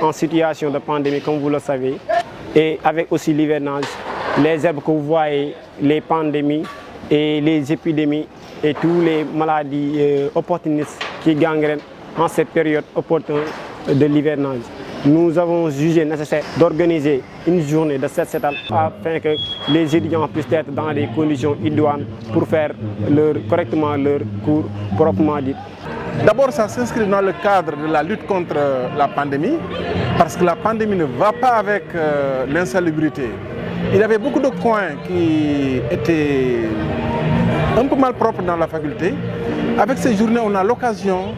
en situation de pandémie, comme vous le savez, et avec aussi l'hivernage, les herbes que vous voyez, les pandémies et les épidémies et toutes les maladies opportunistes qui gangrènent en cette période opportune de l'hivernage. Nous avons jugé nécessaire d'organiser une journée de Set-Setal afin que les étudiants puissent être dans des conditions idoines pour faire correctement leur cours proprement dit. D'abord, ça s'inscrit dans le cadre de la lutte contre la pandémie, parce que la pandémie ne va pas avec l'insalubrité. Il y avait beaucoup de coins qui étaient un peu mal propres dans la faculté. Avec ces journées, on a l'occasion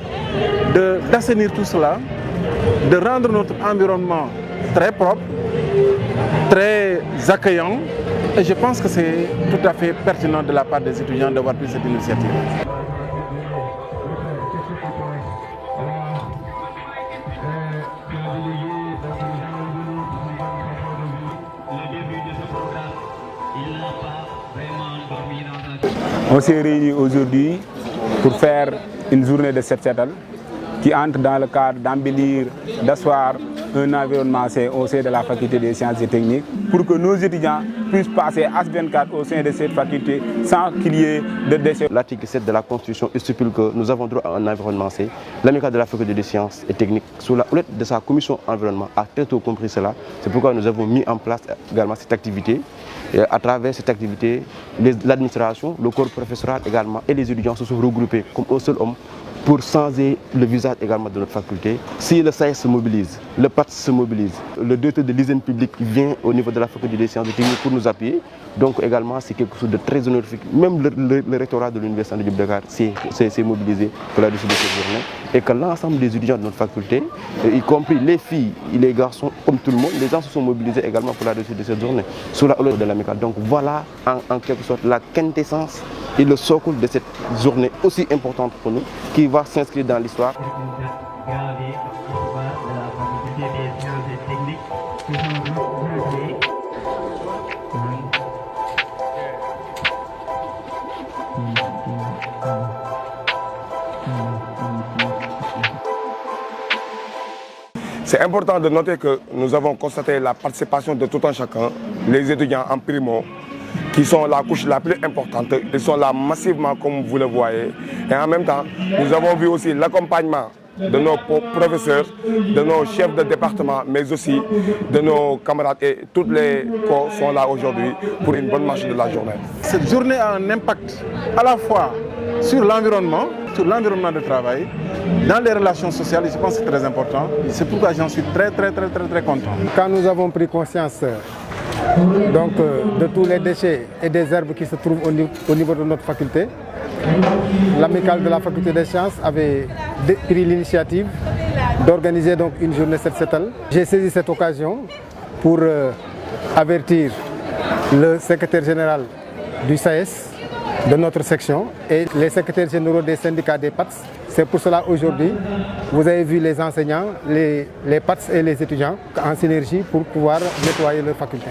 d'assainir tout cela, de rendre notre environnement très propre, très accueillant. Et je pense que c'est tout à fait pertinent de la part des étudiants d'avoir pris cette initiative. On s'est réunis aujourd'hui pour faire une journée de Set-Setal qui entre dans le cadre d'embellir, d'asseoir un environnement sain au sein de la faculté des sciences et techniques pour que nos étudiants puissent passer H24 au sein de cette faculté sans qu'il y ait de déchets. L'article 7 de la Constitution stipule que nous avons droit à un environnement sain. L'amicale de la faculté des sciences et techniques, sous la houlette de sa commission environnement, a très tôt compris cela. C'est pourquoi nous avons mis en place également cette activité. Et à travers cette activité, l'administration, le corps professoral également et les étudiants se sont regroupés comme un seul homme pour changer le visage également de notre faculté. Si le SAES se mobilise, le PATS se mobilise, le directeur de l'hygiène publique vient au niveau de la faculté des sciences et techniques pour nous appuyer. Donc également c'est quelque chose de très honorifique. Même le rectorat de l'université de Dakar s'est mobilisé pour la réussite de cette journée. Et que l'ensemble des étudiants de notre faculté, y compris les filles et les garçons, comme tout le monde, les gens se sont mobilisés également pour la réussite de cette journée, sous la houlette de l'amicale. Donc voilà en quelque sorte la quintessence et le socle de cette journée aussi importante pour nous, qui va s'inscrire dans l'histoire. C'est important de noter que nous avons constaté la participation de tout un chacun, les étudiants en primo, qui sont la couche la plus importante. Ils sont là massivement comme vous le voyez. Et en même temps, nous avons vu aussi l'accompagnement de nos professeurs, de nos chefs de département, mais aussi de nos camarades. Et tous les corps sont là aujourd'hui pour une bonne marche de la journée. Cette journée a un impact à la fois sur l'environnement de travail, dans les relations sociales, je pense que c'est très important. C'est pourquoi j'en suis très content. Quand nous avons pris conscience de tous les déchets et des herbes qui se trouvent au niveau de notre faculté, l'amicale de la faculté des sciences avait pris l'initiative d'organiser donc une journée Set-Setal. J'ai saisi cette occasion pour avertir le secrétaire général du SAES, de notre section, et les secrétaires généraux des syndicats des PATS. C'est pour cela aujourd'hui, vous avez vu les enseignants, les PATS et les étudiants en synergie pour pouvoir nettoyer leur faculté.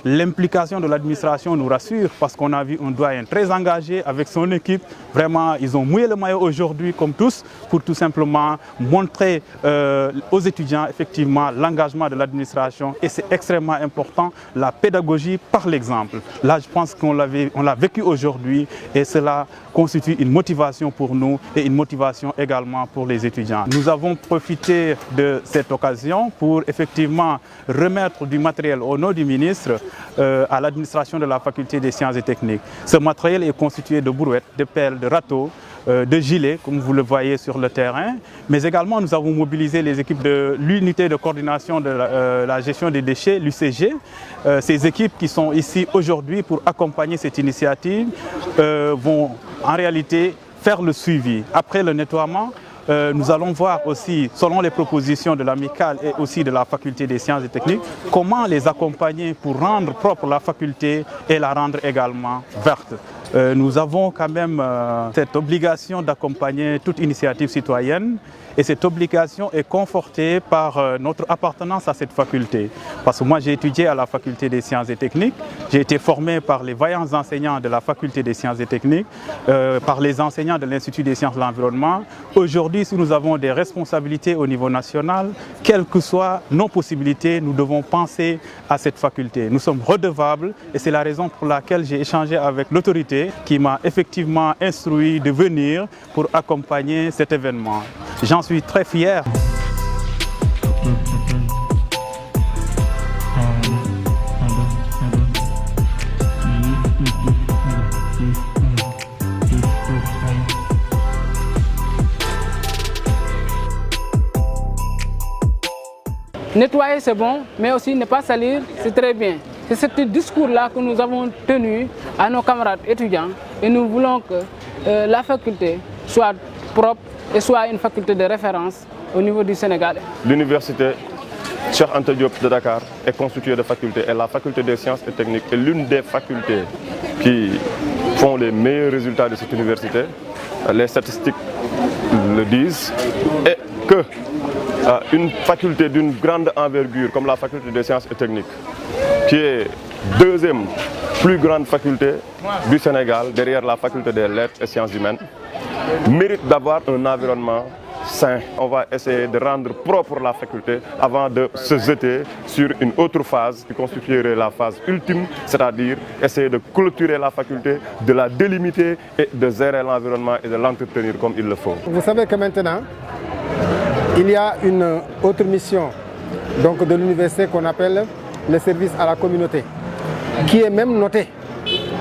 L'implication de l'administration nous rassure parce qu'on a vu un doyen très engagé avec son équipe. Vraiment, ils ont mouillé le maillot aujourd'hui comme tous pour tout simplement montrer aux étudiants effectivement l'engagement de l'administration, et c'est extrêmement important, la pédagogie par l'exemple. Là, je pense qu'on l'a vécu aujourd'hui et cela constitue une motivation pour nous et une motivation également pour les étudiants. Nous avons profité de cette occasion pour effectivement remettre du matériel au nom du ministre à l'administration de la faculté des sciences et techniques. Ce matériel est constitué de brouettes, de pelles, de râteaux, de gilets, comme vous le voyez sur le terrain, mais également nous avons mobilisé les équipes de l'unité de coordination de la gestion des déchets, l'UCG. Ces équipes qui sont ici aujourd'hui pour accompagner cette initiative vont en réalité faire le suivi. Après le nettoiement, nous allons voir aussi, selon les propositions de l'amicale et aussi de la faculté des sciences et techniques, comment les accompagner pour rendre propre la faculté et la rendre également verte. nous avons quand même cette obligation d'accompagner toute initiative citoyenne. Et cette obligation est confortée par notre appartenance à cette faculté. Parce que moi, j'ai étudié à la faculté des sciences et techniques. J'ai été formé par les vaillants enseignants de la faculté des sciences et techniques, par les enseignants de l'Institut des sciences de l'environnement. Aujourd'hui, si nous avons des responsabilités au niveau national, quelles que soient nos possibilités, nous devons penser à cette faculté. Nous sommes redevables et c'est la raison pour laquelle j'ai échangé avec l'autorité qui m'a effectivement instruit de venir pour accompagner cet événement. J'en suis très fier. Nettoyer c'est bon, mais aussi ne pas salir c'est très bien. C'est ce discours-là que nous avons tenu à nos camarades étudiants et nous voulons que la faculté soit propre et soit une faculté de référence au niveau du Sénégal. L'université Cheikh Anta Diop de Dakar est constituée de facultés et la faculté des sciences et techniques est l'une des facultés qui font les meilleurs résultats de cette université. Les statistiques le disent et que une faculté d'une grande envergure comme la faculté des sciences et techniques, qui est deuxième plus grande faculté du Sénégal derrière la faculté des lettres et sciences humaines, mérite d'avoir un environnement sain. On va essayer de rendre propre la faculté avant de se jeter sur une autre phase qui constituerait la phase ultime, c'est-à-dire essayer de clôturer la faculté, de la délimiter et de gérer l'environnement et de l'entretenir comme il le faut. Vous savez que maintenant, il y a une autre mission donc, de l'université qu'on appelle le service à la communauté, qui est même noté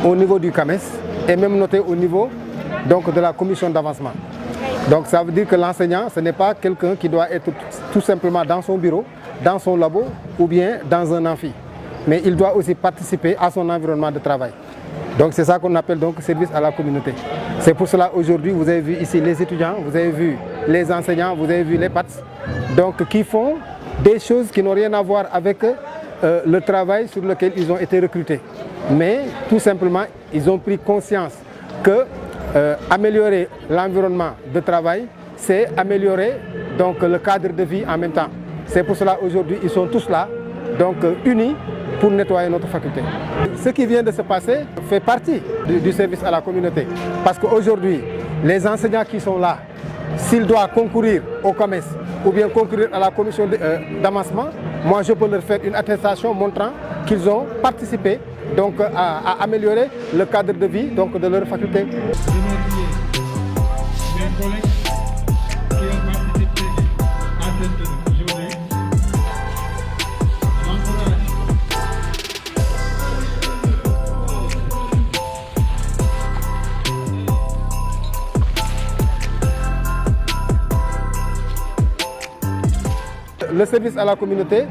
au niveau du CAMES et même noté au niveau donc, de la commission d'avancement. Donc ça veut dire que l'enseignant, ce n'est pas quelqu'un qui doit être tout simplement dans son bureau, dans son labo ou bien dans un amphi. Mais il doit aussi participer à son environnement de travail. Donc c'est ça qu'on appelle donc service à la communauté. C'est pour cela aujourd'hui, vous avez vu ici les étudiants, vous avez vu les enseignants, vous avez vu les PATS, donc qui font des choses qui n'ont rien à voir avec le travail sur lequel ils ont été recrutés. Mais tout simplement, ils ont pris conscience que améliorer l'environnement de travail, c'est améliorer donc, le cadre de vie en même temps. C'est pour cela aujourd'hui, ils sont tous là, donc unis pour nettoyer notre faculté. Ce qui vient de se passer fait partie du service à la communauté. Parce qu'aujourd'hui, les enseignants qui sont là, s'ils doivent concourir au CAMES ou bien concourir à la commission d'avancement, moi je peux leur faire une attestation montrant qu'ils ont participé donc, à améliorer le cadre de vie donc, de leur faculté. Le service à la communauté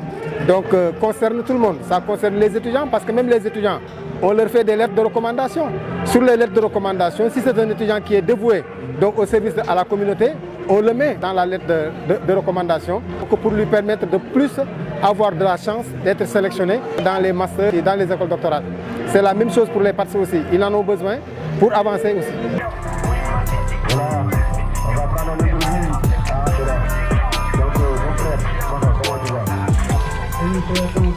donc, concerne tout le monde. Ça concerne les étudiants parce que même les étudiants, on leur fait des lettres de recommandation. Sur les lettres de recommandation, si c'est un étudiant qui est dévoué donc, au service à la communauté, on le met dans la lettre de recommandation pour lui permettre de plus avoir de la chance d'être sélectionné dans les masters et dans les écoles doctorales. C'est la même chose pour les parties aussi. Ils en ont besoin pour avancer aussi. Voilà, on va prendre un interview. Donc, mon frère, comment tu vas?